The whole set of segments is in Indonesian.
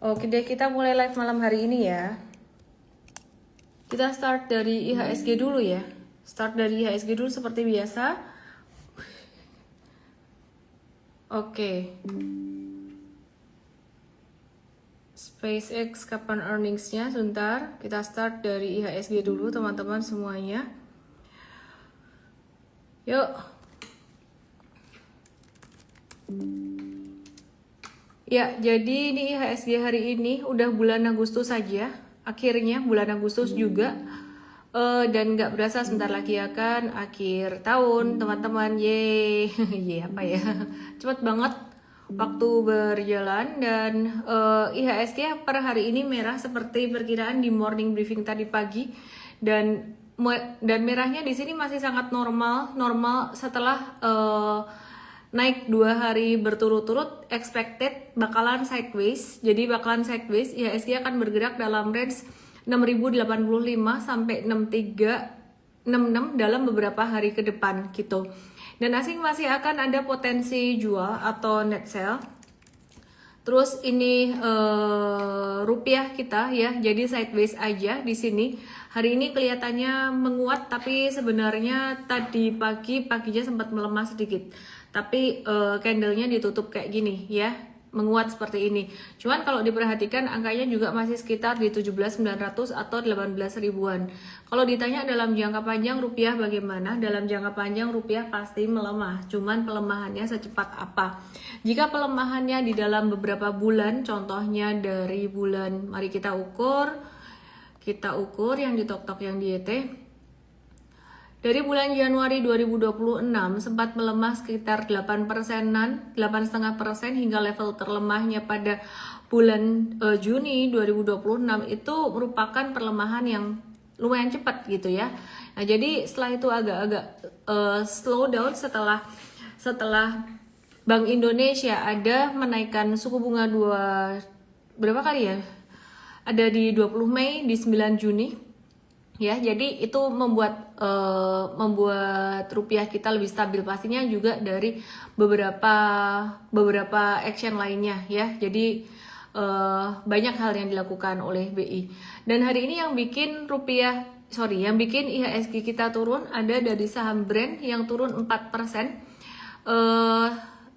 Oke deh, kita mulai live malam hari ini ya. Kita start dari IHSG dulu ya. Start dari IHSG dulu seperti biasa. Oke. SpaceX kapan earningsnya? Sebentar, kita start dari IHSG dulu teman-teman semuanya. Yuk. Ya, jadi ini IHSG hari ini udah bulan Agustus saja. Akhirnya bulan Agustus juga. Dan nggak berasa sebentar lagi akan akhir tahun teman-teman. Yeay. Yeay apa ya. Cepet banget waktu berjalan. Dan IHSG per hari ini merah seperti perkiraan di morning briefing tadi pagi. Dan merahnya di sini masih sangat normal setelah naik 2 hari berturut-turut, expected bakalan sideways. Jadi bakalan sideways, IHSG akan bergerak dalam range 6085 sampai 6366 dalam beberapa hari ke depan gitu. Dan asing masih akan ada potensi jual atau net sell. Terus ini rupiah kita ya, jadi sideways aja di sini. Hari ini kelihatannya menguat, tapi sebenarnya tadi paginya sempat melemah sedikit. Tapi candlenya ditutup kayak gini ya, menguat seperti ini. Cuman kalau diperhatikan angkanya juga masih sekitar di 17.900 atau 18 ribuan. Kalau ditanya dalam jangka panjang rupiah bagaimana? Dalam jangka panjang rupiah pasti melemah. Cuman pelemahannya secepat apa? Jika pelemahannya di dalam beberapa bulan, contohnya dari bulan, mari kita ukur yang di TokTok yang di YT. Dari bulan Januari 2026 sempat melemah sekitar 8%-an, 8,5% hingga level terlemahnya pada bulan Juni 2026 itu merupakan perlemahan yang lumayan cepat gitu ya. Nah, jadi setelah itu agak-agak slow down setelah Bank Indonesia ada menaikkan suku bunga berapa kali ya? Ada di 20 Mei, di 9 Juni. Ya, jadi itu membuat rupiah kita lebih stabil, pastinya juga dari beberapa action lainnya ya. Jadi banyak hal yang dilakukan oleh BI. Dan hari ini yang bikin IHSG kita turun ada dari saham Brand yang turun 4%.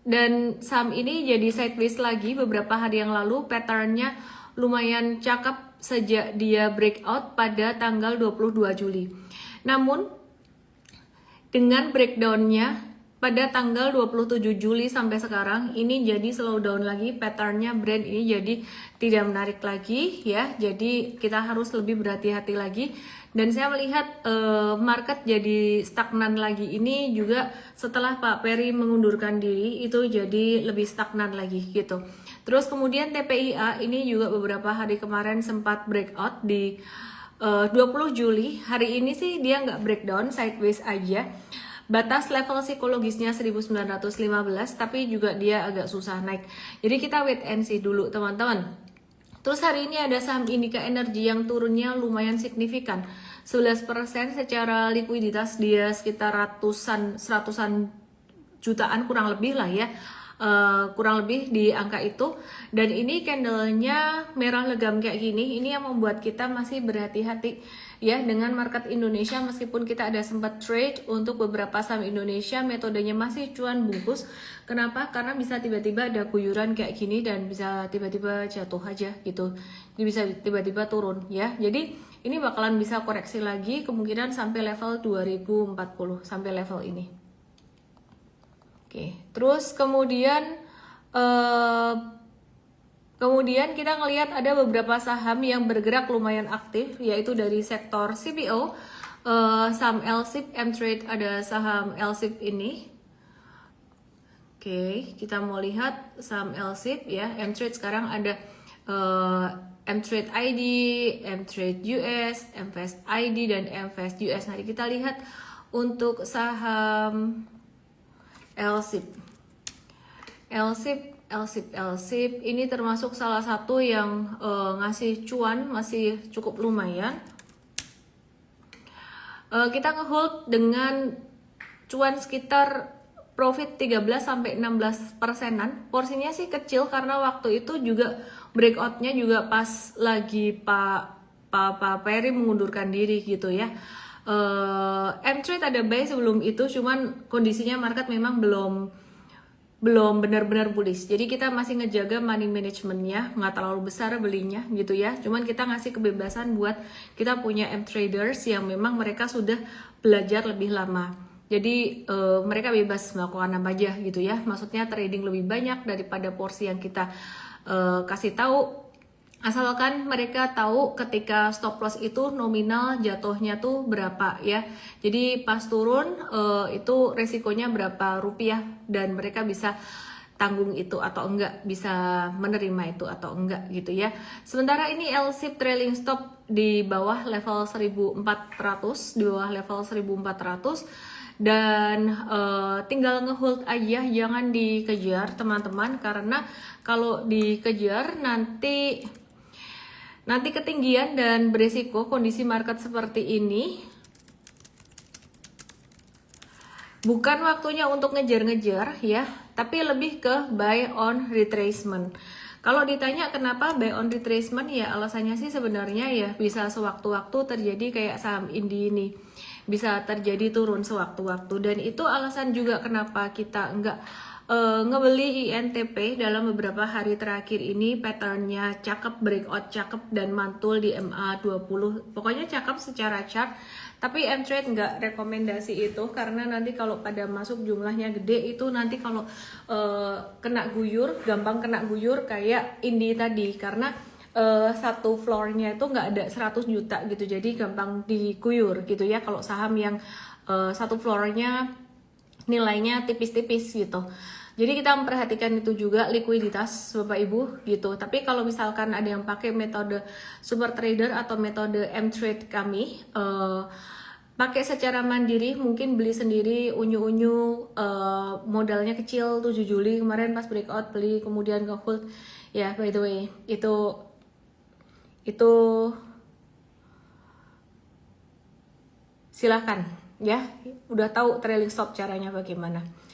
Dan saham ini jadi sideways lagi beberapa hari yang lalu, patternnya lumayan cakep sejak dia breakout pada tanggal 22 Juli. Namun dengan breakdownnya pada tanggal 27 Juli sampai sekarang ini jadi slow down lagi, patternnya Brand ini jadi tidak menarik lagi ya. Jadi kita harus lebih berhati-hati lagi. Dan saya melihat market jadi stagnan lagi ini juga setelah Pak Peri mengundurkan diri, itu jadi lebih stagnan lagi gitu. Terus kemudian TPIA ini juga beberapa hari kemarin sempat breakout di 20 Juli. Hari ini sih dia nggak breakdown, sideways aja. Batas level psikologisnya 1915, tapi juga dia agak susah naik. Jadi kita wait and see dulu teman-teman. Terus hari ini ada saham Indika Energy yang turunnya lumayan signifikan, 11% secara likuiditas dia sekitar seratusan jutaan kurang lebih lah ya, kurang lebih di angka itu. Dan ini candlenya merah legam kayak gini, ini yang membuat kita masih berhati-hati ya dengan market Indonesia. Meskipun kita ada sempat trade untuk beberapa saham Indonesia, metodenya masih cuan bungkus. Kenapa? Karena bisa tiba-tiba ada guyuran kayak gini dan bisa tiba-tiba jatuh aja gitu. Ini bisa tiba-tiba turun ya. Jadi ini bakalan bisa koreksi lagi kemungkinan sampai level 2040, sampai level ini. Oke, terus kemudian kita ngelihat ada beberapa saham yang bergerak lumayan aktif, yaitu dari sektor CPO, saham LSIP, M-Trade, ada saham LSIP ini. Oke, kita mau lihat saham LSIP ya, M-Trade sekarang ada M-Trade ID, M-Trade US, MVest ID, dan MVest US. Nah, kita lihat untuk saham LSIP ini termasuk salah satu yang ngasih cuan masih cukup lumayan. Kita ngehold dengan cuan sekitar profit 13-16%. Porsinya sih kecil karena waktu itu juga breakoutnya juga pas lagi Pak Perry mengundurkan diri gitu ya. M-Trade ada buy sebelum itu, cuman kondisinya market memang belum benar-benar bullish. Jadi kita masih ngejaga money managementnya, nggak terlalu besar belinya gitu ya. Cuman kita ngasih kebebasan buat kita punya M-Traders yang memang mereka sudah belajar lebih lama. Jadi mereka bebas melakukan apa aja gitu ya. Maksudnya trading lebih banyak daripada porsi yang kita kasih tahu. Asalkan mereka tahu ketika stop loss itu nominal jatuhnya tuh berapa ya. Jadi pas turun itu resikonya berapa rupiah dan mereka bisa tanggung itu atau enggak, bisa menerima itu atau enggak gitu ya. Sementara ini LSIP trailing stop di bawah level 1400, di bawah level 1400 dan tinggal ngehold aja, jangan dikejar teman-teman, karena kalau dikejar nanti ketinggian dan beresiko. Kondisi market seperti ini bukan waktunya untuk ngejar-ngejar ya, tapi lebih ke buy on retracement. Kalau ditanya kenapa buy on retracement, ya alasannya sih sebenarnya ya bisa sewaktu-waktu terjadi kayak saham Indi ini, bisa terjadi turun sewaktu-waktu, dan itu alasan juga kenapa kita enggak ngebeli INTP dalam beberapa hari terakhir ini. Patternnya cakep, breakout cakep, dan mantul di MA20, pokoknya cakep secara chart. Tapi M-Trade nggak rekomendasi itu, karena nanti kalau pada masuk jumlahnya gede itu nanti kalau kena guyur, gampang kena guyur kayak Indi tadi, karena satu floornya itu nggak ada 100 juta gitu, jadi gampang diguyur gitu ya kalau saham yang satu floornya nilainya tipis-tipis gitu. Jadi kita memperhatikan itu juga, likuiditas Bapak Ibu gitu. Tapi kalau misalkan ada yang pakai metode super trader atau metode M-Trade kami, pakai secara mandiri, mungkin beli sendiri unyu-unyu, modalnya kecil. 7 Juli kemarin pas breakout beli, kemudian ke hold ya. By the way, itu silahkan ya, udah tahu trailing stop caranya bagaimana ya.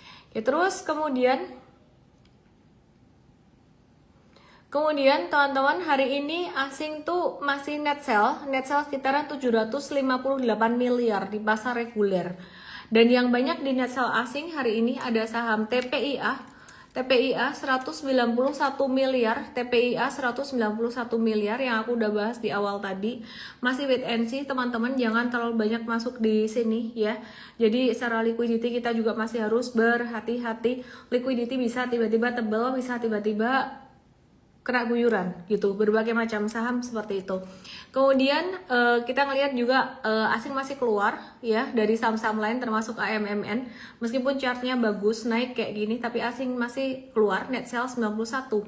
Terus kemudian teman-teman, hari ini asing tuh masih net sell sekitaran 758 miliar di pasar reguler. Dan yang banyak di net sell asing hari ini ada saham TPIA 191 miliar, TPIA 191 miliar yang aku udah bahas di awal tadi. Masih wait and see teman-teman, jangan terlalu banyak masuk di sini ya. Jadi secara liquidity kita juga masih harus berhati-hati. Liquidity bisa tiba-tiba tebal, bisa tiba-tiba kena guyuran gitu, berbagai macam saham seperti itu. Kemudian kita ngelihat juga asing masih keluar ya dari saham-saham lain termasuk AMMN. Meskipun chartnya bagus naik kayak gini, tapi asing masih keluar, net sell 91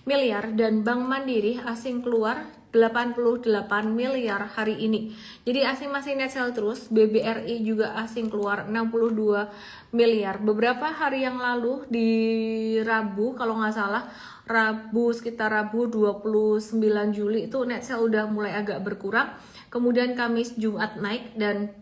miliar, dan Bank Mandiri asing keluar 88 miliar hari ini. Jadi asing masih net sell terus. BBRI juga asing keluar 62 miliar. Beberapa hari yang lalu di Rabu kalau nggak salah, sekitar Rabu 29 Juli itu net sell udah mulai agak berkurang. Kemudian Kamis Jumat naik, dan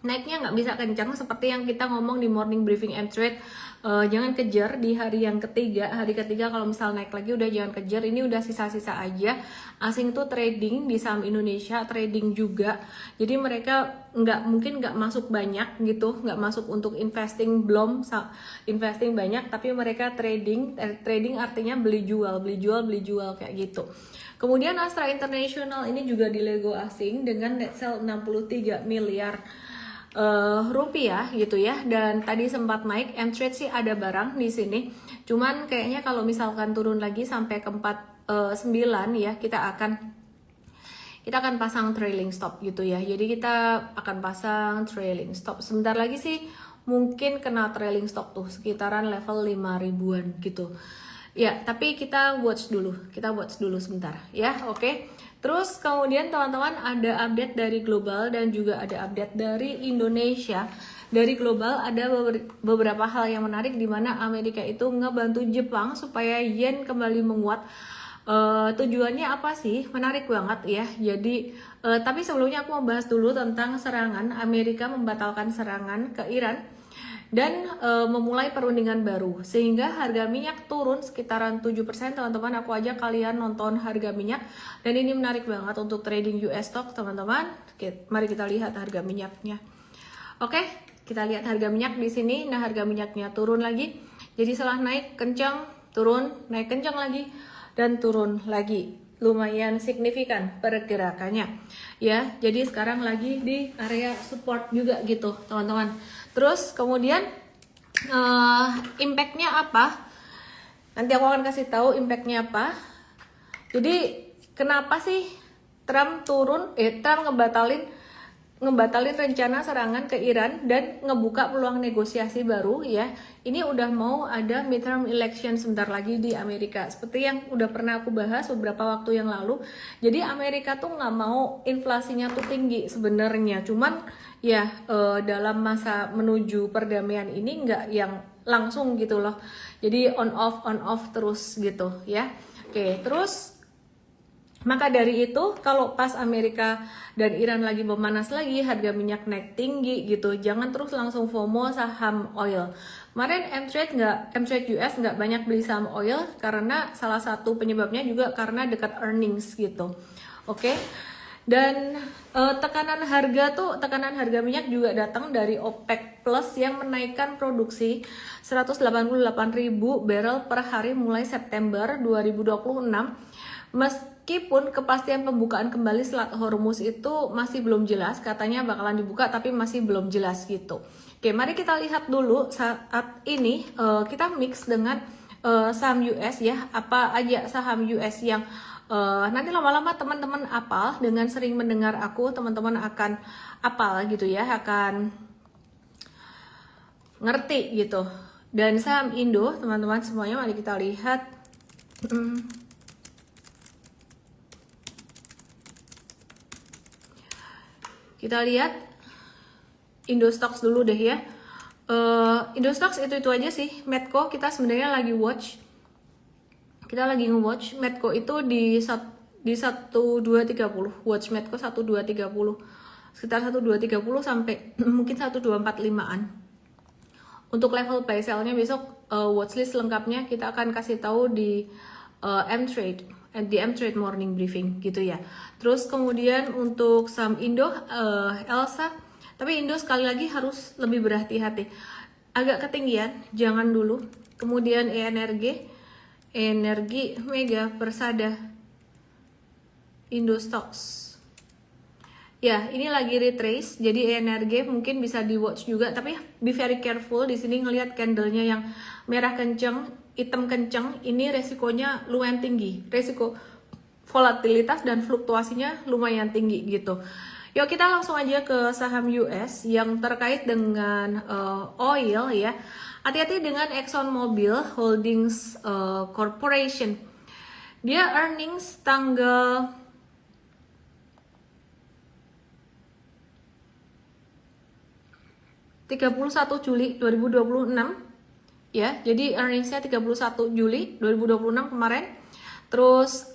naiknya nggak bisa kencang seperti yang kita ngomong di morning briefing M-Trade. Jangan kejar di hari yang ketiga. Hari ketiga kalau misal naik lagi udah jangan kejar, ini udah sisa-sisa aja. Asing tuh trading di saham Indonesia, trading juga. Jadi mereka mungkin nggak masuk banyak gitu, nggak masuk untuk investing, belum investing banyak, tapi mereka trading artinya beli jual kayak gitu. Kemudian Astra International ini juga di Lego asing dengan net sell 63 miliar rupiah gitu ya. Dan tadi sempat naik, M-Trade sih ada barang di sini. Cuman kayaknya kalau misalkan turun lagi sampai ke 49 ya, kita akan pasang trailing stop gitu ya. Jadi kita akan pasang trailing stop. Sebentar lagi sih mungkin kena trailing stop tuh sekitaran level 5 ribuan gitu. Ya, tapi kita watch dulu sebentar ya. Oke. Terus kemudian teman-teman ada update dari global dan juga ada update dari Indonesia. Dari global ada beberapa hal yang menarik, di mana Amerika itu ngebantu Jepang supaya yen kembali menguat. Tujuannya apa sih? Menarik banget ya. Jadi tapi sebelumnya aku mau bahas dulu tentang serangan. Amerika membatalkan serangan ke Iran. dan memulai perundingan baru, sehingga harga minyak turun sekitaran 7%. Teman-teman, aku ajak kalian nonton harga minyak, dan ini menarik banget untuk trading US stock teman-teman. Mari kita lihat harga minyaknya. Oke, kita lihat harga minyak di sini. Nah, harga minyaknya turun lagi, jadi setelah naik kencang, turun, naik kencang lagi, dan turun lagi. Lumayan signifikan pergerakannya ya, jadi sekarang lagi di area support juga gitu teman-teman. Terus kemudian impactnya apa, nanti aku akan kasih tahu impactnya apa. Jadi kenapa sih Trump ngebatalin rencana serangan ke Iran dan ngebuka peluang negosiasi baru ya. Ini udah mau ada midterm election sebentar lagi di Amerika. Seperti yang udah pernah aku bahas beberapa waktu yang lalu. Jadi Amerika tuh nggak mau inflasinya tuh tinggi sebenarnya. Cuman ya dalam masa menuju perdamaian ini nggak yang langsung gitu loh. Jadi on off terus gitu ya. Oke, terus maka dari itu, kalau pas Amerika dan Iran lagi memanas lagi, harga minyak naik tinggi gitu, jangan terus langsung FOMO saham oil. Kemarin M-Trade US nggak banyak beli saham oil karena salah satu penyebabnya juga karena dekat earnings gitu. Oke. Dan tekanan harga minyak juga datang dari OPEC Plus yang menaikkan produksi 188.000 barrel per hari mulai September 2026. Meskipun kepastian pembukaan kembali Selat Hormuz itu masih belum jelas, katanya bakalan dibuka tapi masih belum jelas gitu. Oke, mari kita lihat dulu saat ini kita mix dengan saham US ya, apa aja saham US yang nanti lama-lama teman-teman apal, dengan sering mendengar aku, teman-teman akan apal gitu ya, akan ngerti gitu. Dan saham Indo, teman-teman semuanya, mari kita lihat. Kita lihat Indostox dulu deh ya. Indostox itu aja sih. Medco kita sebenarnya lagi watch. Kita lagi nge-watch Medco itu di 1230. Watch Medco 1230. Sekitar 1230 sampai mungkin 1245-an. Untuk level buy sell-nya besok watchlist lengkapnya kita akan kasih tahu di M-Trade. Di M-Trade morning briefing gitu ya. Terus kemudian untuk saham Indo, Elsa, tapi Indo sekali lagi harus lebih berhati-hati. Agak ketinggian, jangan dulu. Kemudian energi Mega Persada, Indostox. Ya, ini lagi retrace, jadi energi mungkin bisa di watch juga, tapi be very careful. Di sini ngelihat candlenya yang merah kenceng, hitam kenceng, ini resikonya lumayan tinggi, resiko volatilitas dan fluktuasinya lumayan tinggi gitu. Yuk kita langsung aja ke saham US yang terkait dengan oil ya. Hati-hati dengan ExxonMobil Holdings Corporation. Dia earnings tanggal 31 Juli 2026 ya. Jadi earningsnya 31 Juli 2026 kemarin. Terus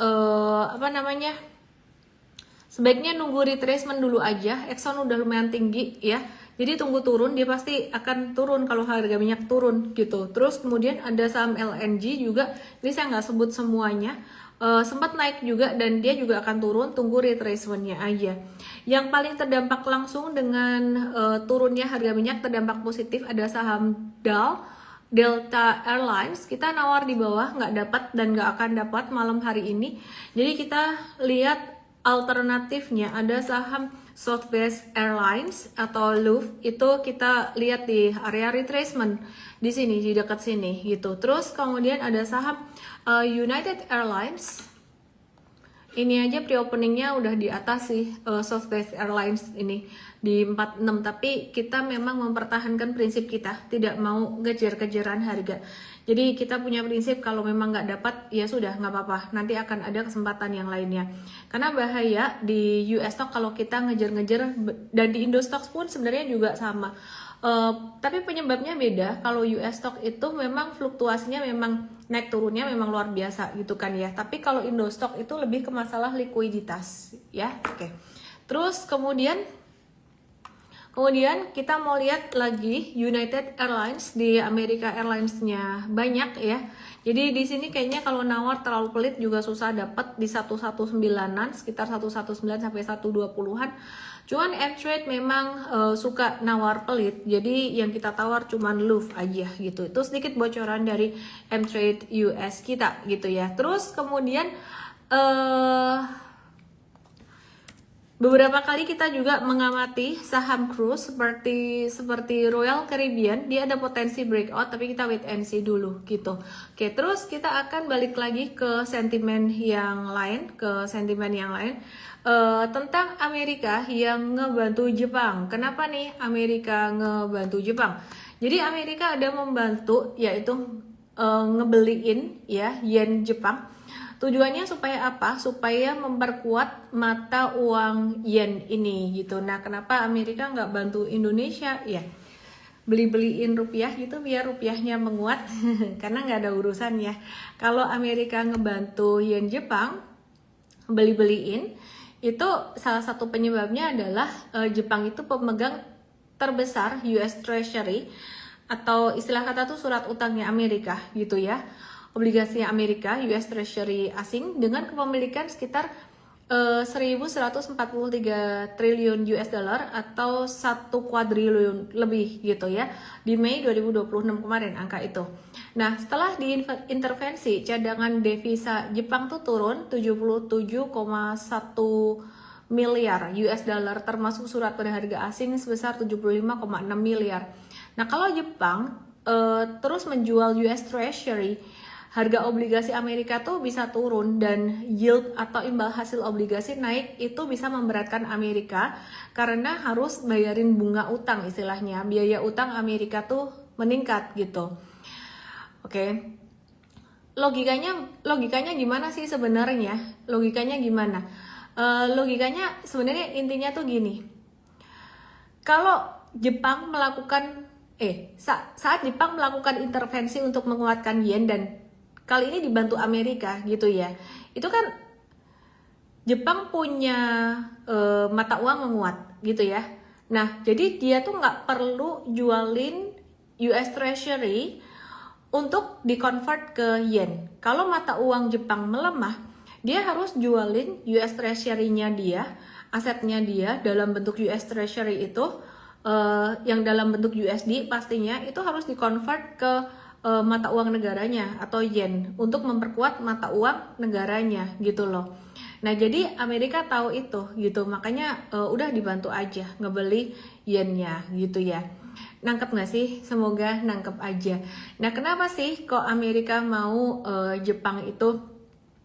sebaiknya nunggu retracement dulu aja. Exxon udah lumayan tinggi ya. Jadi tunggu turun, dia pasti akan turun kalau harga minyak turun gitu. Terus kemudian ada saham LNG juga. Ini saya nggak sebut semuanya. Sempat naik juga dan dia juga akan turun, tunggu retracementnya aja. Yang paling terdampak langsung dengan turunnya harga minyak, terdampak positif ada saham Delta Airlines. Kita nawar di bawah, nggak dapat dan nggak akan dapat malam hari ini. Jadi kita lihat alternatifnya, ada saham Southwest Airlines atau Lufthansa, itu kita lihat di area retracement di sini, di dekat sini gitu. Terus kemudian ada saham United Airlines. Ini aja pre-openingnya udah di atas sih, Southwest Airlines ini di 46, tapi kita memang mempertahankan prinsip kita, tidak mau kejar-kejaran harga. Jadi kita punya prinsip kalau memang nggak dapat ya sudah nggak apa-apa, nanti akan ada kesempatan yang lainnya. Karena bahaya di US stock kalau kita ngejar-ngejar, dan di Indo stocks pun sebenarnya juga sama. Tapi penyebabnya beda. Kalau US stock itu memang fluktuasinya memang naik turunnya memang luar biasa gitu kan ya. Tapi kalau Indo stock itu lebih ke masalah likuiditas ya. Oke. Terus kemudian Kemudian kita mau lihat lagi United Airlines. Di Amerika Airlines-nya banyak ya. Jadi di sini kayaknya kalau nawar terlalu pelit juga susah dapat di 119-an, sekitar 119 sampai 120-an. Cuman M-Trade memang suka nawar pelit. Jadi yang kita tawar cuman Louvre aja gitu. Itu sedikit bocoran dari M-Trade US kita gitu ya. Terus kemudian beberapa kali kita juga mengamati saham cruise seperti Royal Caribbean, dia ada potensi breakout tapi kita wait and see dulu gitu. Oke, terus kita akan balik lagi ke sentimen yang lain, tentang Amerika yang ngebantu Jepang. Kenapa nih Amerika ngebantu Jepang? Jadi Amerika ada membantu yaitu ngebeliin ya yen Jepang. Tujuannya supaya apa? Supaya memperkuat mata uang yen ini gitu. Nah, kenapa Amerika nggak bantu Indonesia? Ya, beli-beliin rupiah gitu biar rupiahnya menguat. Karena nggak ada urusan ya. Kalau Amerika ngebantu yen Jepang, beli-beliin, itu salah satu penyebabnya adalah Jepang itu pemegang terbesar US Treasury, atau istilah kata tuh surat utangnya Amerika gitu ya. Obligasi Amerika, US Treasury asing dengan kepemilikan sekitar 1.143 triliun US dollar atau 1 kuadriliun lebih gitu ya di Mei 2026 kemarin angka itu. Nah, setelah diintervensi cadangan devisa Jepang tuh turun 77,1 miliar US dollar termasuk surat berharga asing sebesar 75,6 miliar. Nah, kalau Jepang terus menjual US Treasury, harga obligasi Amerika tuh bisa turun dan yield atau imbal hasil obligasi naik, itu bisa memberatkan Amerika karena harus bayarin bunga utang istilahnya. Biaya utang Amerika tuh meningkat gitu. Oke. Logikanya gimana sih sebenarnya? Logikanya sebenarnya intinya tuh gini. Kalau Jepang melakukan saat Jepang melakukan intervensi untuk menguatkan yen dan kali ini dibantu Amerika gitu ya. Itu kan Jepang punya mata uang menguat gitu ya. Nah, jadi dia tuh nggak perlu jualin US Treasury untuk di-convert ke yen. Kalau mata uang Jepang melemah, dia harus jualin US Treasury-nya dia, asetnya dia dalam bentuk US Treasury itu, yang dalam bentuk USD pastinya itu harus di-convert ke mata uang negaranya atau yen untuk memperkuat mata uang negaranya gitu loh. Nah, jadi Amerika tahu itu gitu, makanya udah dibantu aja ngebeli yennya gitu ya. Nangkep nggak sih? Semoga nangkep aja. Nah, kenapa sih kok Amerika mau Jepang itu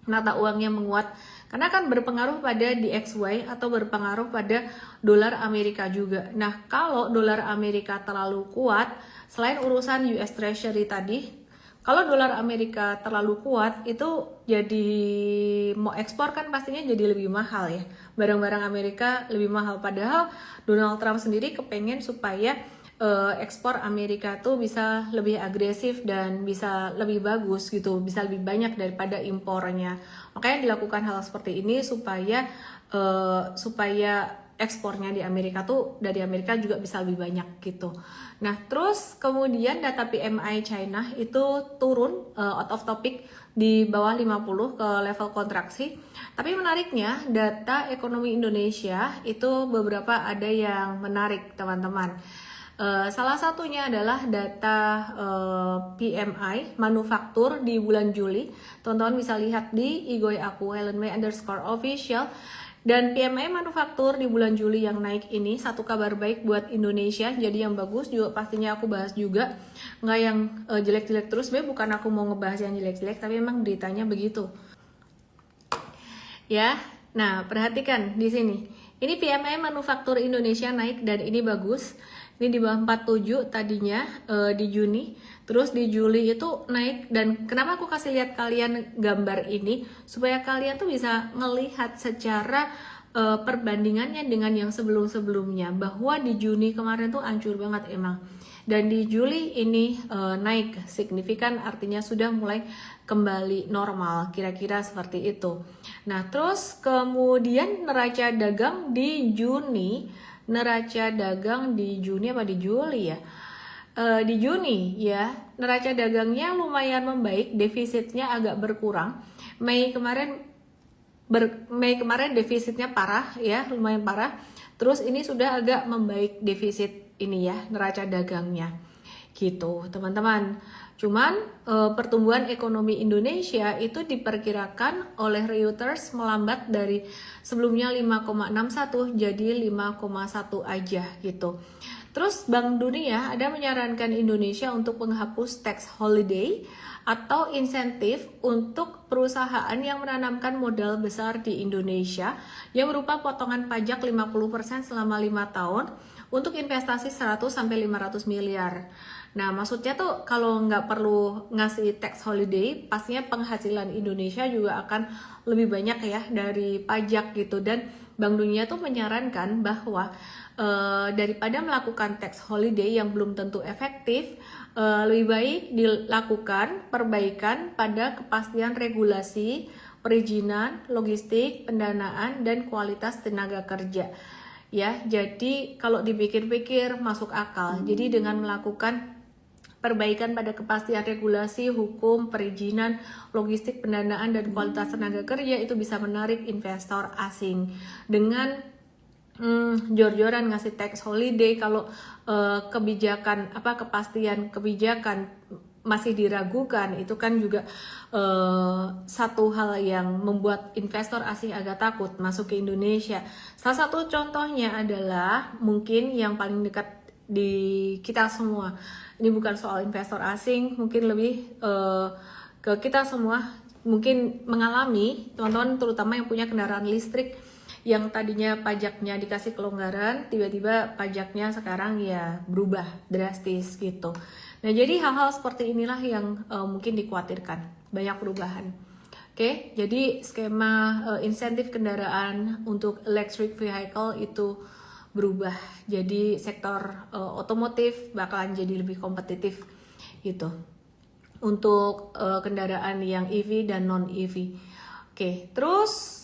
mata uangnya menguat? Karena kan berpengaruh pada DXY atau berpengaruh pada dolar Amerika juga. Nah, kalau dolar Amerika terlalu kuat, selain urusan US Treasury tadi, kalau dolar Amerika terlalu kuat, itu jadi mau ekspor kan pastinya jadi lebih mahal ya. Barang-barang Amerika lebih mahal. Padahal Donald Trump sendiri kepengen supaya ekspor Amerika tuh bisa lebih agresif dan bisa lebih bagus gitu, bisa lebih banyak daripada impornya. Makanya dilakukan hal seperti ini supaya ekspornya di Amerika tuh dari Amerika juga bisa lebih banyak gitu. Nah, terus kemudian data PMI China itu turun out of topic di bawah 50 ke level kontraksi. Tapi menariknya data ekonomi Indonesia itu beberapa ada yang menarik teman-teman. Salah satunya adalah data PMI manufaktur di bulan Juli. Teman-teman bisa lihat di IG aku @helenmei_official. Dan PMI manufaktur di bulan Juli yang naik ini satu kabar baik buat Indonesia. Jadi yang bagus juga pastinya aku bahas juga, nggak yang jelek-jelek terus. Bukan aku mau ngebahas yang jelek-jelek, tapi emang beritanya begitu. Ya, nah perhatikan di sini. Ini PMI manufaktur Indonesia naik dan ini bagus. Ini di bawah 47 tadinya di Juni, terus di Juli itu naik. Dan kenapa aku kasih lihat kalian gambar ini supaya kalian tuh bisa ngelihat secara perbandingannya dengan yang sebelum-sebelumnya, bahwa di Juni kemarin tuh hancur banget emang, dan di Juli ini naik signifikan, artinya sudah mulai kembali normal, kira-kira seperti itu. Nah, terus kemudian neraca dagang di Juni neraca dagang di Juni apa di Juli ya? Di Juni ya, neraca dagangnya lumayan membaik, defisitnya agak berkurang. Mei kemarin defisitnya parah ya, lumayan parah. Terus ini sudah agak membaik defisit ini ya, neraca dagangnya. Gitu, teman-teman. Cuman pertumbuhan ekonomi Indonesia itu diperkirakan oleh Reuters melambat dari sebelumnya 5,61 jadi 5,1 aja gitu. Terus Bank Dunia ada menyarankan Indonesia untuk menghapus tax holiday atau insentif untuk perusahaan yang menanamkan modal besar di Indonesia yang berupa potongan pajak 50% selama 5 tahun untuk investasi 100-500 miliar. Nah, maksudnya tuh kalau nggak perlu ngasih tax holiday, pastinya penghasilan Indonesia juga akan lebih banyak ya dari pajak gitu. Dan Bank Dunia tuh menyarankan bahwa daripada melakukan tax holiday yang belum tentu efektif, lebih baik dilakukan perbaikan pada kepastian regulasi, perizinan, logistik, pendanaan, dan kualitas tenaga kerja. Ya, jadi kalau dipikir-pikir masuk akal. Jadi dengan melakukan perbaikan pada kepastian regulasi, hukum, perizinan, logistik, pendanaan, dan kualitas tenaga kerja itu bisa menarik investor asing. Dengan jor-joran ngasih tax holiday kalau kepastian kebijakan masih diragukan, itu kan juga satu hal yang membuat investor asing agak takut masuk ke Indonesia. Salah satu contohnya adalah mungkin yang paling dekat di kita semua. Ini bukan soal investor asing, mungkin lebih ke kita semua mungkin mengalami, teman-teman terutama yang punya kendaraan listrik yang tadinya pajaknya dikasih kelonggaran, tiba-tiba pajaknya sekarang ya berubah drastis gitu. Nah, jadi hal-hal seperti inilah yang mungkin dikhawatirkan, banyak perubahan. Oke, jadi skema insentif kendaraan untuk electric vehicle itu berubah. Jadi sektor otomotif bakalan jadi lebih kompetitif gitu untuk kendaraan yang EV dan non EV. Oke, terus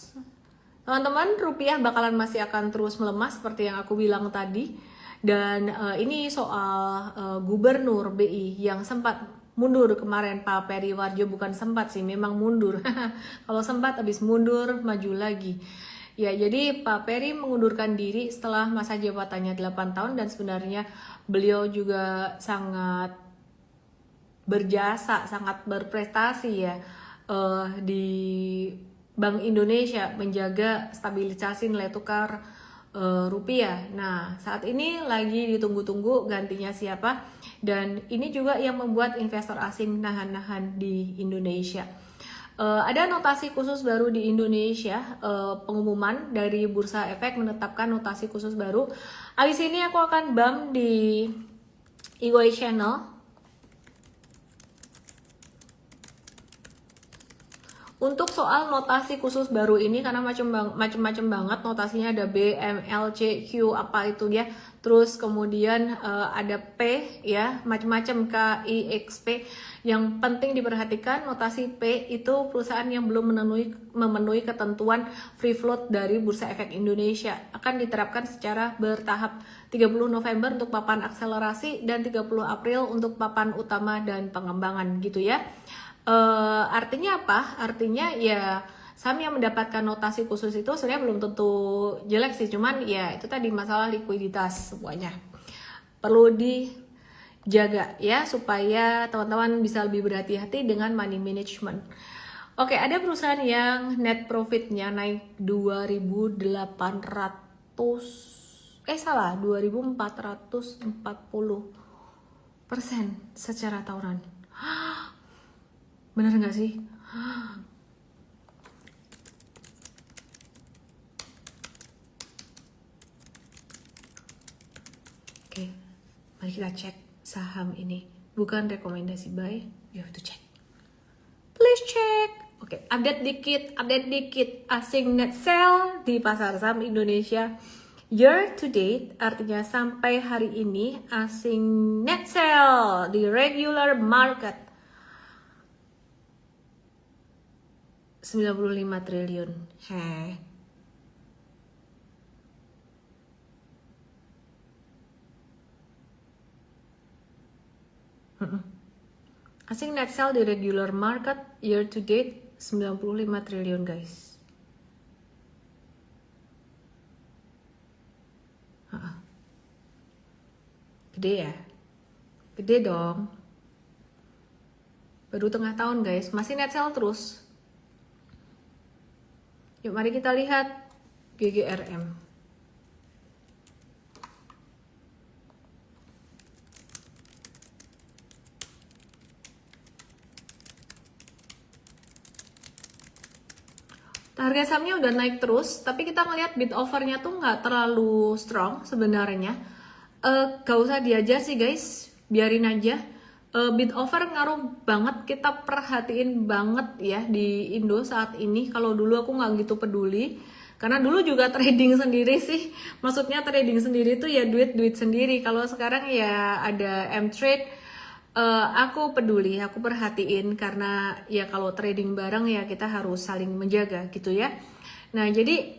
teman-teman, rupiah bakalan masih akan terus melemah seperti yang aku bilang tadi. Dan ini soal gubernur BI yang sempat mundur kemarin, Pak Peri Warjo. Bukan sempat sih, memang mundur. Kalau sempat habis mundur, maju lagi. Ya, jadi Pak Peri mengundurkan diri setelah masa jabatannya 8 tahun dan sebenarnya beliau juga sangat berjasa, sangat berprestasi ya di Bank Indonesia menjaga stabilisasi nilai tukar rupiah. Nah, saat ini lagi ditunggu-tunggu gantinya siapa, dan ini juga yang membuat investor asing nahan-nahan di Indonesia. Ada notasi khusus baru di Indonesia, pengumuman dari Bursa Efek menetapkan notasi khusus baru. Abis ini aku akan bump di Igoi Channel untuk soal notasi khusus baru ini, karena macam-macam banget notasinya. Ada B, M, L, C, Q, apa itu ya. Terus kemudian ada P ya, macam-macam, K, I, X, P. Yang penting diperhatikan notasi P itu perusahaan yang belum memenuhi ketentuan free float dari Bursa Efek Indonesia. Akan diterapkan secara bertahap. 30 November untuk papan akselerasi dan 30 April untuk papan utama dan pengembangan gitu ya. Artinya apa? Artinya ya saham yang mendapatkan notasi khusus itu sebenarnya belum tentu jelek sih, cuman ya itu tadi masalah likuiditas semuanya perlu dijaga ya, supaya teman-teman bisa lebih berhati-hati dengan money management. Oke, ada perusahaan yang net profitnya naik 2440% secara tahunan. Bener nggak sih? Oke, mari kita cek saham ini. Bukan rekomendasi buy, you have to check. Please check. Oke, update dikit. Asing net sell di pasar saham Indonesia year to date, artinya sampai hari ini asing net sell di regular market 95 triliun. Asing net sell di regular market year to date 95 triliun guys. Gede ya? Gede dong. Baru tengah tahun guys, masih net sell terus. Yuk mari kita lihat GGRM. Harga sahamnya udah naik terus, tapi kita ngeliat bid overnya tuh nggak terlalu strong sebenarnya. Gak usah diajar sih guys, biarin aja. Bid over ngaruh banget, kita perhatiin banget ya di Indo saat ini. Kalau dulu aku nggak gitu peduli, karena dulu juga trading sendiri sih. Maksudnya trading sendiri tuh ya duit sendiri. Kalau sekarang ya ada M-Trade, aku peduli, aku perhatiin karena ya kalau trading bareng ya kita harus saling menjaga gitu ya. Nah jadi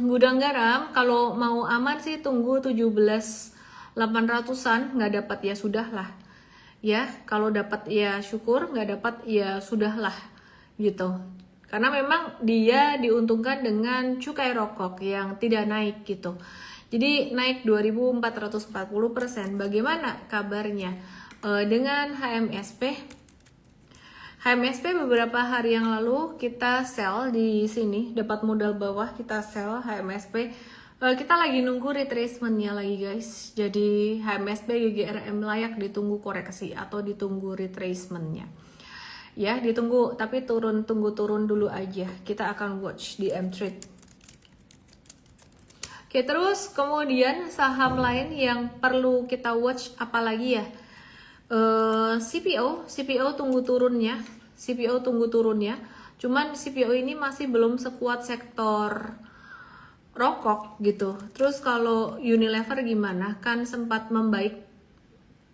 gudang garam kalau mau aman sih tunggu 17.800-an, nggak dapat ya sudah lah ya, kalau dapat ya syukur, nggak dapat ya sudah lah gitu, karena memang dia diuntungkan dengan cukai rokok yang tidak naik gitu. Jadi naik 2.440%. Bagaimana kabarnya dengan HMSP? HMSP beberapa hari yang lalu kita sell di sini, dapat modal bawah kita sell HMSP. Kita lagi nunggu retracementnya lagi guys. Jadi HMSP GGRM layak ditunggu koreksi atau ditunggu retracementnya. Ya ditunggu, tapi tunggu turun dulu aja. Kita akan watch di M-Trade. Oke, terus kemudian saham lain yang perlu kita watch apalagi ya? CPO tunggu turunnya. Cuman CPO ini masih belum sekuat sektor rokok gitu. Terus kalau Unilever gimana? Kan sempat membaik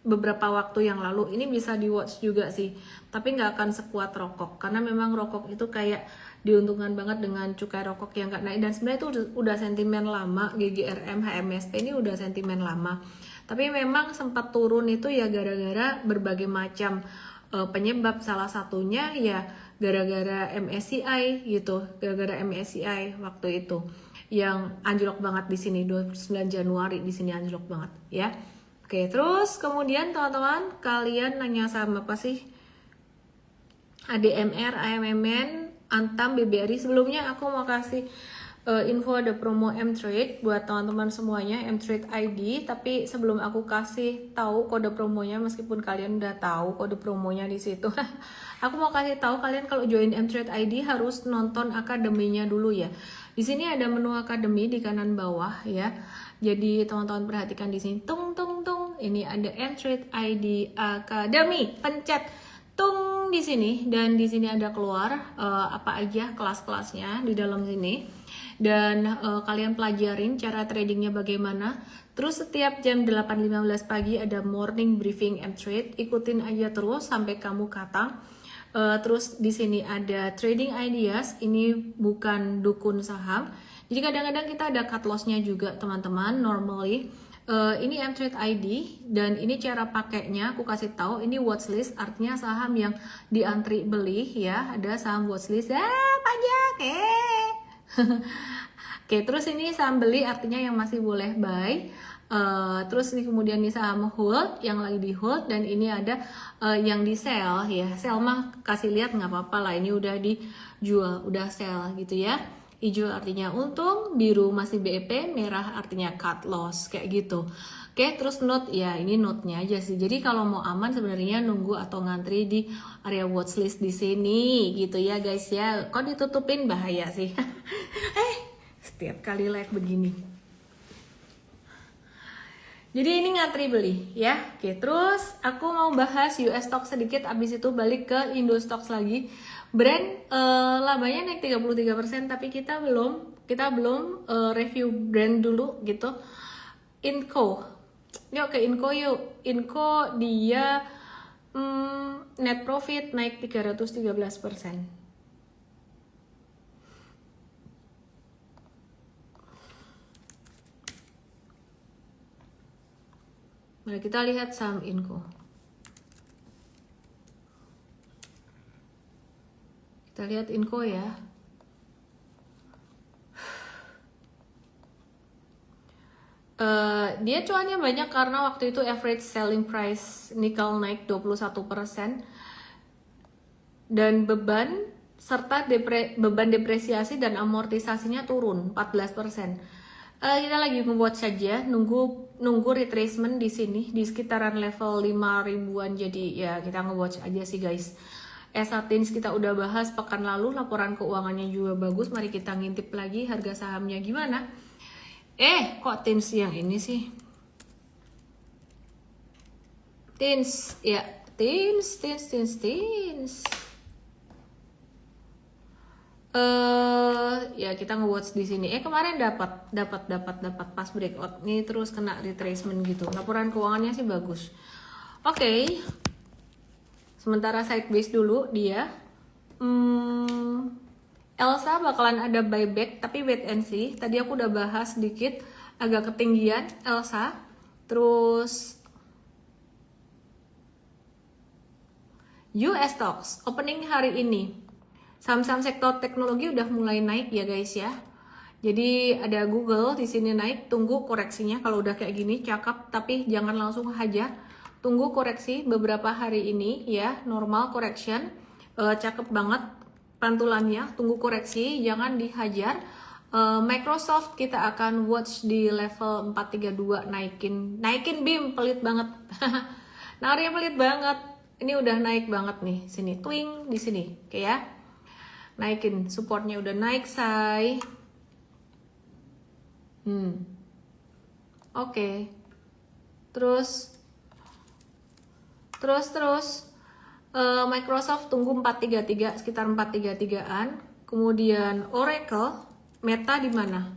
beberapa waktu yang lalu. Ini bisa di watch juga sih. Tapi nggak akan sekuat rokok, karena memang rokok itu kayak diuntungkan banget dengan cukai rokok yang nggak naik, dan sebenarnya itu udah sentimen lama. GGRM, HMSP ini udah sentimen lama, tapi memang sempat turun itu ya gara-gara berbagai macam penyebab. Salah satunya ya gara-gara MSCI gitu, gara-gara MSCI waktu itu yang anjlok banget di sini 29 Januari di sini anjlok banget ya. Oke, terus kemudian teman-teman kalian nanya saham apa sih? ADMR, AMMN, Antam, BBRI. Sebelumnya aku mau kasih info ada promo M-Trade buat teman-teman semuanya, M-Trade ID. Tapi sebelum aku kasih tahu kode promonya, meskipun kalian udah tahu kode promonya di situ, aku mau kasih tahu kalian kalau join M-Trade ID harus nonton akademinya dulu ya. Di sini ada menu akademi di kanan bawah ya. Jadi teman-teman perhatikan di sini, tung. Ini ada M-Trade ID Academy, pencet tung di sini, dan di sini ada keluar apa aja kelas-kelasnya di dalam sini, dan kalian pelajarin cara tradingnya bagaimana. Terus setiap jam 8.15 pagi ada morning briefing M-Trade, ikutin aja terus sampai kamu kata. Terus di sini ada trading ideas, ini bukan dukun saham. Jadi kadang-kadang kita ada cut loss-nya juga teman-teman. Normally ini M-Trade ID, dan ini cara pakainya aku kasih tahu. Ini watchlist, artinya saham yang diantri beli ya. Ada saham watchlist, pajak Oke, terus ini saham beli artinya yang masih boleh buy. Terus ini kemudian ini saham hold yang lagi di hold, dan ini ada yang di sell ya. Sell mah kasih lihat nggak apa-apa lah, ini udah dijual, udah sell gitu ya. Hijau artinya untung, biru masih BEP, merah artinya cut loss kayak gitu. Oke, terus note ya, ini note-nya aja sih. Jadi kalau mau aman sebenarnya nunggu atau ngantri di area watchlist di sini gitu ya guys ya. Kok ditutupin bahaya sih. Setiap kali like begini. Jadi ini ngantri beli ya. Oke, terus aku mau bahas US stock sedikit, abis itu balik ke Indo stocks lagi. Brand labanya naik 33%, tapi kita belum review brand dulu gitu. Inco. Yuk ke Inco yuk. Inco dia net profit naik 313%. Mari kita lihat saham Inco. Kita lihat Inco ya. Dia cuannya banyak karena waktu itu average selling price nikel naik 21% dan beban serta beban depresiasi dan amortisasinya turun 14%. Kita lagi nge-watch saja, nunggu retracement di sini di sekitaran level 5 ribuan. Jadi ya kita nge-watch aja sih guys. Esatins kita udah bahas pekan lalu, laporan keuangannya juga bagus. Mari kita ngintip lagi harga sahamnya gimana. Kok Tins yang ini sih? Tins, ya Tins. Ya kita nge-watch di sini. Kemarin dapat pas breakout nih, terus kena retracement gitu. Laporan keuangannya sih bagus. Oke. Sementara sideways dulu dia. Elsa bakalan ada buyback, tapi wait and see. Tadi aku udah bahas sedikit, agak ketinggian Elsa. Terus US stocks opening hari ini. Saham-saham sektor teknologi udah mulai naik ya guys ya. Jadi ada Google di sini naik, tunggu koreksinya. Kalau udah kayak gini cakep, tapi jangan langsung hajar. Tunggu koreksi beberapa hari ini ya, normal correction. Cakep banget pantulannya, tunggu koreksi, jangan dihajar. Microsoft kita akan watch di level 432, naikin BIM, pelit banget. Nawarnya pelit banget. Ini udah naik banget nih, sini twing di sini, oke ya. Naikin, supportnya udah naik say. Oke. Terus Microsoft tunggu 433, sekitar 433-an. Kemudian Oracle, Meta di mana?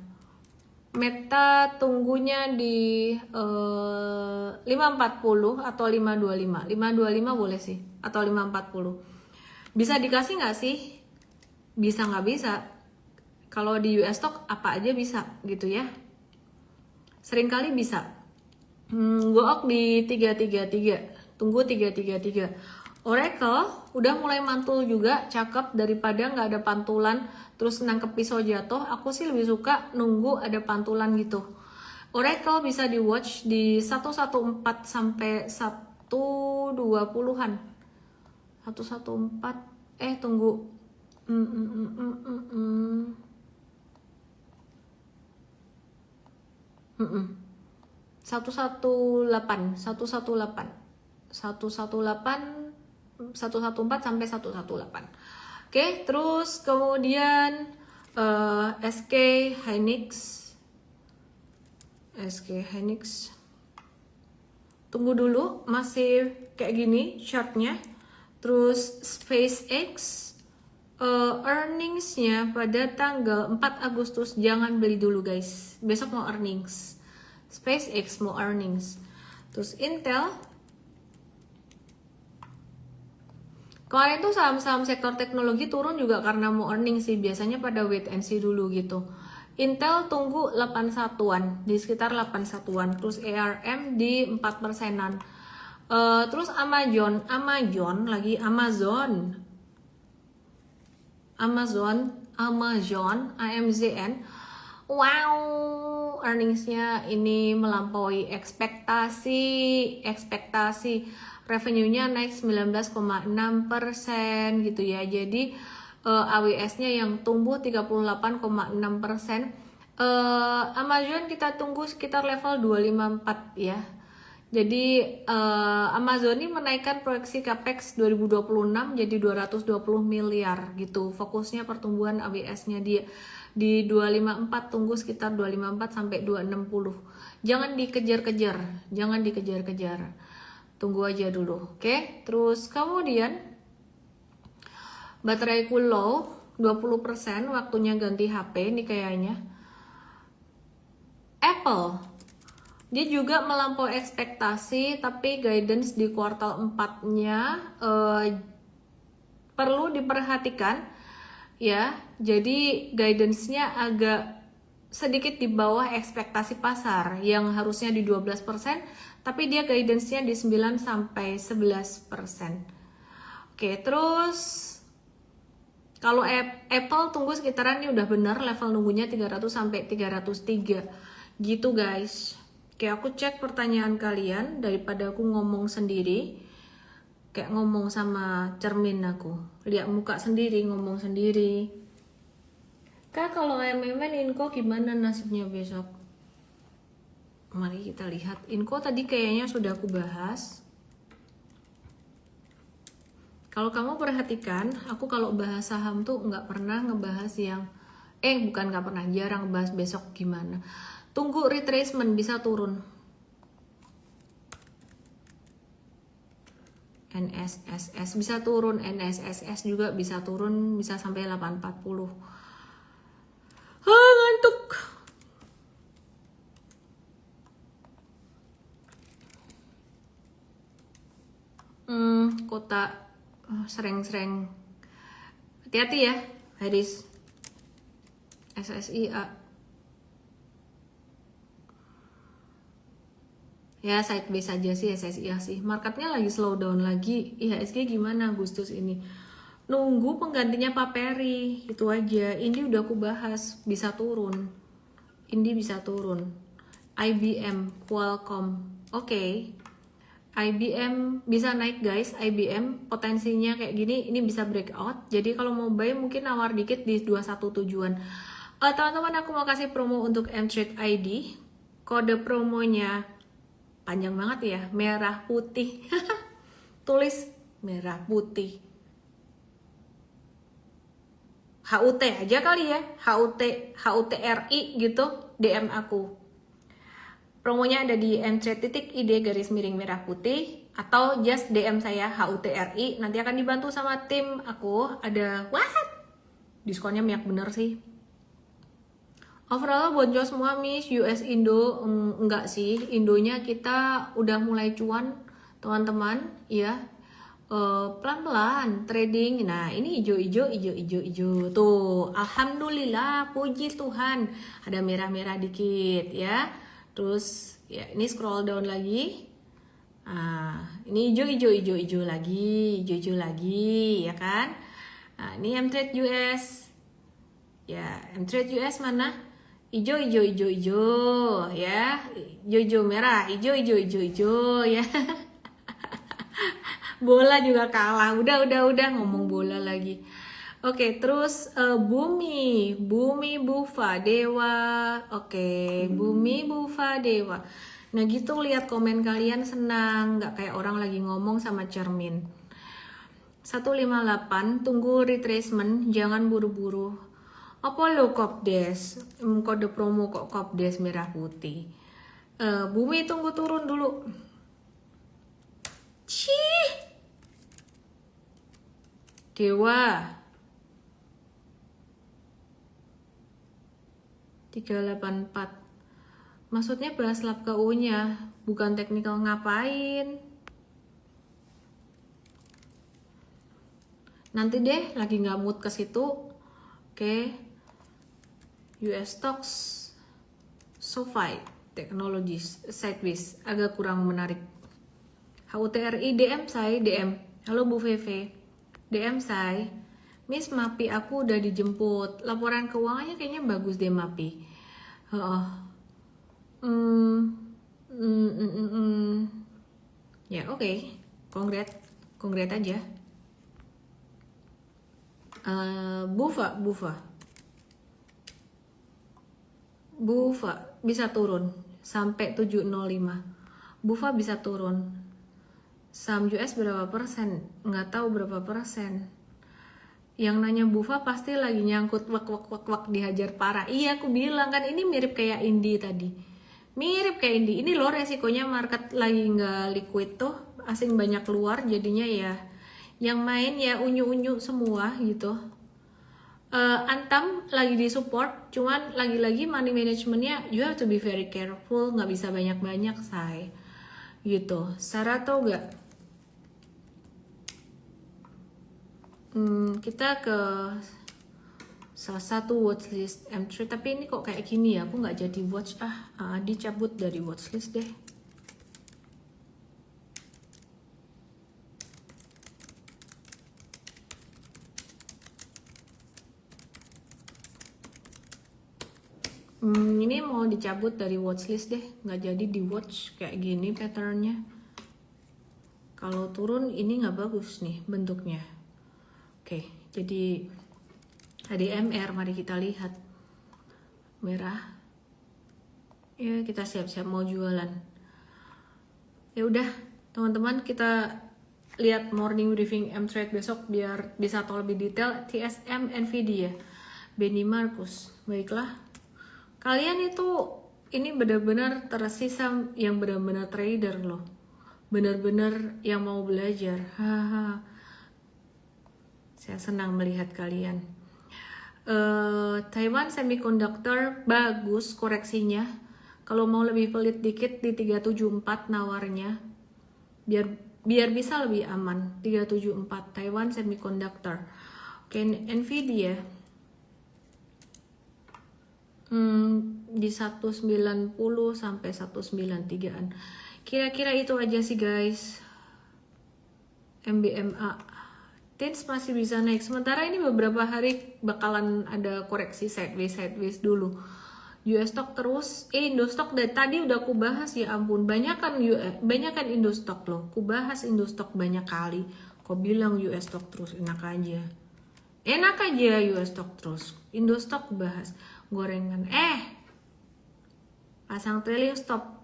Meta tunggunya di 540 atau 525. 525 boleh sih, atau 540. Bisa dikasih nggak sih? Bisa nggak bisa? Kalau di US stock apa aja bisa gitu ya. Seringkali bisa. Gook di 333. Tunggu 333. Oracle udah mulai mantul juga, cakep, daripada nggak ada pantulan terus nangkep pisau jatuh. Aku sih lebih suka nunggu ada pantulan gitu. Oracle bisa di watch di 114 sampai 120-an. 114 tunggu. 114 sampai 118. Oke, terus kemudian SK Hynix. Tunggu dulu, masih kayak gini chartnya. Terus SpaceX earningsnya pada tanggal 4 Agustus, jangan beli dulu guys. Besok mau earnings. SpaceX mau earnings. Terus Intel. Kemarin tuh saham-saham sektor teknologi turun juga karena mau earnings sih. Biasanya pada wait and see dulu gitu. Intel tunggu 81-an, di sekitar 81-an. Terus ARM di 4%-an. Terus Amazon, AMZN. Wow, earningsnya ini melampaui ekspektasi. Revenue-nya naik 19,6% gitu ya. Jadi AWS-nya yang tumbuh 38,6%. Amazon kita tunggu sekitar level 254 ya. Jadi Amazon ini menaikkan proyeksi capex 2026 jadi 220 miliar gitu. Fokusnya pertumbuhan AWS-nya di 254, tunggu sekitar 254 sampai 260. Jangan dikejar-kejar. Tunggu aja dulu, oke? Terus kemudian baterai low 20%, waktunya ganti HP nih kayaknya. Apple, dia juga melampaui ekspektasi, tapi guidance di kuartal 4-nya perlu diperhatikan ya. Jadi guidance-nya agak sedikit di bawah ekspektasi pasar yang harusnya di 12%, tapi dia guidance-nya di 9 sampai 11%. Oke, terus Kalau Apple tunggu sekitaran ini udah bener level nunggunya 300 sampai 303 gitu guys. Oke, aku cek pertanyaan kalian daripada aku ngomong sendiri. Kayak ngomong sama cermin aku. Lihat muka sendiri, ngomong sendiri. Kak, kalau MMN Inco gimana nasibnya besok? Mari kita lihat. Inco tadi kayaknya sudah aku bahas. Kalau kamu perhatikan, aku kalau bahas saham tuh nggak pernah ngebahas yang bukan nggak pernah, jarang ngebahas besok gimana. Tunggu retracement bisa turun. NSSS bisa turun, NSSS juga bisa turun, bisa sampai 840. Ngantuk. Kota sering-sering. Hati-hati ya, Haris. SSIA. Ya sideways aja sih SSIA sih. Marketnya lagi slow down lagi. IHSG gimana Agustus ini? Nunggu penggantinya Pak Peri. Itu aja. Ini udah aku bahas. Bisa turun. Ini bisa turun. IBM, Qualcomm. Oke. IBM bisa naik guys. IBM potensinya kayak gini, ini bisa breakout. Jadi kalau mau buy mungkin nawar dikit di 21 tujuan. Teman-teman, aku mau kasih promo untuk Mtrade ID. Kode promonya panjang banget ya, merah putih. Tulis merah putih. HUT aja kali ya, HUTRI gitu, DM aku. Promonya ada di mtrade.id garis miring merah putih atau just DM saya HUTRI, nanti akan dibantu sama tim aku. Ada diskonnya banyak bener sih. Overall boncos semua Miss. US Indo enggak sih, Indonya kita udah mulai cuan teman-teman ya. Pelan-pelan trading. Nah ini hijau tuh, alhamdulillah, puji Tuhan, ada merah-merah dikit ya. Terus ya ini scroll down lagi. Ini hijau lagi ya kan. Nah, ini Mtrade US. Ya, Mtrade US mana? Hijau ya. Hijau merah, hijau ya. Bola juga kalah. Udah ngomong bola lagi. Oke, terus Bumi Bufa Dewa. Oke, Bumi Bufa Dewa. Nah gitu, lihat komen kalian senang, nggak kayak orang lagi ngomong sama cermin. 158, tunggu retracement, jangan buru-buru. Apa lo Kopdes? Kode promo kok Kopdes merah putih. Bumi tunggu turun dulu. Cih. Dewa 384. Maksudnya bahas lab KU-nya, bukan teknikal ngapain. Nanti deh, lagi nggak mood ke situ. Oke. US stocks, SoFi Technologies, sideways, agak kurang menarik. HUTRI DM saya, DM. Halo Bu Veve. DM saya. Miss, MAPI aku udah dijemput. Laporan keuangannya kayaknya bagus deh MAPI. Ya oke. Kongret aja. Bufa bisa turun sampai 705. Bufa bisa turun. Saham US berapa persen? Nggak tahu berapa persen. Yang nanya Bufa pasti lagi nyangkut wak dihajar parah. Iya, aku bilang kan ini mirip kayak Indi tadi. Mirip kayak Indi. Ini loh resikonya market lagi nggak liquid tuh, asing banyak keluar, jadinya ya yang main ya unyu-unyu semua gitu. Antam lagi di support, cuman lagi-lagi money managementnya you have to be very careful, nggak bisa banyak-banyak say gitu. Sarah tau gak? Kita ke salah satu watchlist M3, tapi ini kok kayak gini ya, aku nggak jadi watch. Dicabut dari watchlist deh. Ini mau dicabut dari watchlist deh, nggak jadi di watch kayak gini patternnya. Kalau turun ini nggak bagus nih bentuknya. Oke, jadi HDMR mari kita lihat. Merah. Ya kita siap-siap mau jualan. Ya udah teman-teman, kita lihat morning briefing M-Trade besok biar bisa tahu lebih detail. TSM Nvidia, Benny Markus. Baiklah. Kalian itu ini benar-benar tersisa yang benar-benar trader loh. Benar-benar yang mau belajar. Haha. Saya senang melihat kalian. Taiwan Semiconductor bagus koreksinya. Kalau mau lebih pelit dikit di 374 nawarnya. Biar bisa lebih aman. 374 Taiwan Semiconductor. Oke, Nvidia di 190 sampai 193an. Kira-kira itu aja sih guys. MBMA TINS masih bisa naik. Sementara ini beberapa hari bakalan ada koreksi sideways dulu. US stock terus, Indo stock dari tadi udah aku bahas, ya ampun, banyak kan Indo stock loh. Ku bahas Indo stock banyak kali. Kau bilang US stock terus, enak aja US stock terus. Indo stock bahas gorengan. Pasang trailing stop.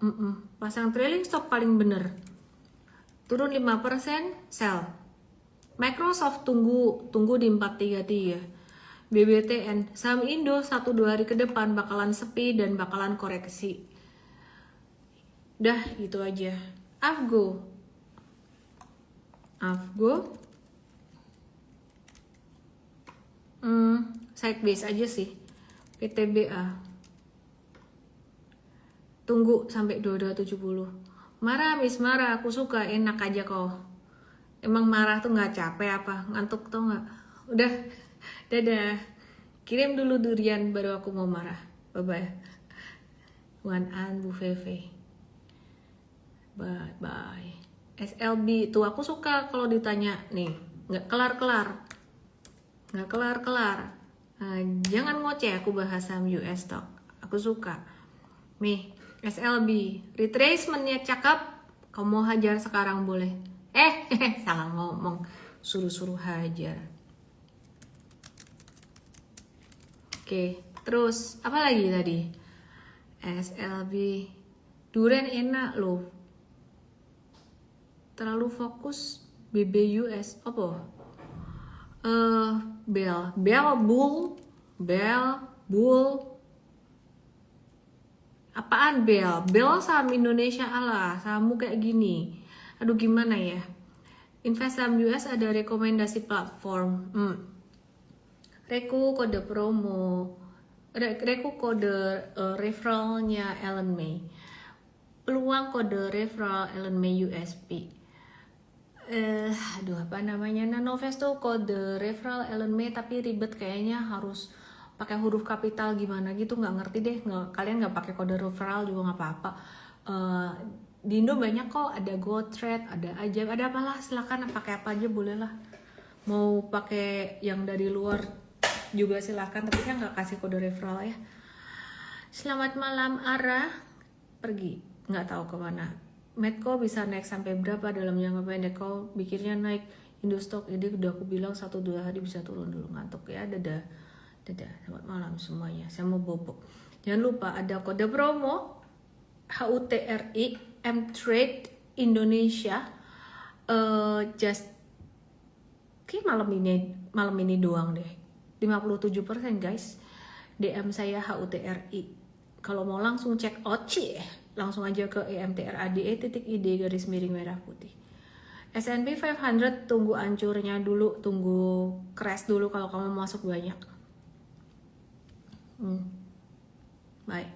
Pasang trailing stop paling bener. Turun 5%, sell. Microsoft tunggu di 433. BBTN, saham Indo 1-2 hari ke depan bakalan sepi dan bakalan koreksi. Dah gitu aja. Avgo sideways aja sih. PTBA tunggu sampai 2270. Marah marah, aku suka, enak aja kau. Emang marah tuh nggak capek apa? Ngantuk tuh nggak? Udah, dadah. Kirim dulu durian baru aku mau marah. Bye bye. Wan An Bu Feve. Bye bye. SLB tuh aku suka kalau ditanya nih, nggak kelar. Jangan ngoceh aku bahas saham US stock. Aku suka. Nih, SLB retracementnya cakep. Kamu mau hajar sekarang boleh. Salah ngomong. Suruh hajar. Oke, terus apa lagi tadi? SLB Duren enak loh. Terlalu fokus BBUS apa? Bull. Apaan Bel saham Indonesia, ala sahammu kayak gini. Aduh gimana ya. Invest saham US ada rekomendasi platform. Reku kode promo. Reku kode referralnya Ellen May. Peluang kode referral Ellen May USP. Apa namanya? Nanovest tuh kode referral Ellen May tapi ribet kayaknya, harus pakai huruf kapital gimana gitu, nggak ngerti deh. Kalian nggak pakai kode referral juga nggak apa-apa. Di Indo banyak kok, ada GoTrade, ada aja, ada apalah, silakan pakai apa aja boleh lah. Mau pakai yang dari luar juga silakan, tapi saya nggak kasih kode referral ya. Selamat malam Ara, pergi nggak tahu kemana. Medco bisa naik sampai berapa dalam jangka pendek? Kau pikirnya naik. Indostok ini udah aku bilang 1-2 hari bisa turun dulu, ngantuk ya. Dadah. Selamat malam semuanya. Saya mau bobok. Jangan lupa ada kode promo HUTRI M-Trade Indonesia. Just kayak malam ini doang deh. 57% guys. DM saya HUTRI. Kalau mau langsung check out langsung aja ke emtrade.id _merah putih. S&P 500 tunggu ancurnya dulu, tunggu crash dulu kalau kamu masuk banyak. Bye.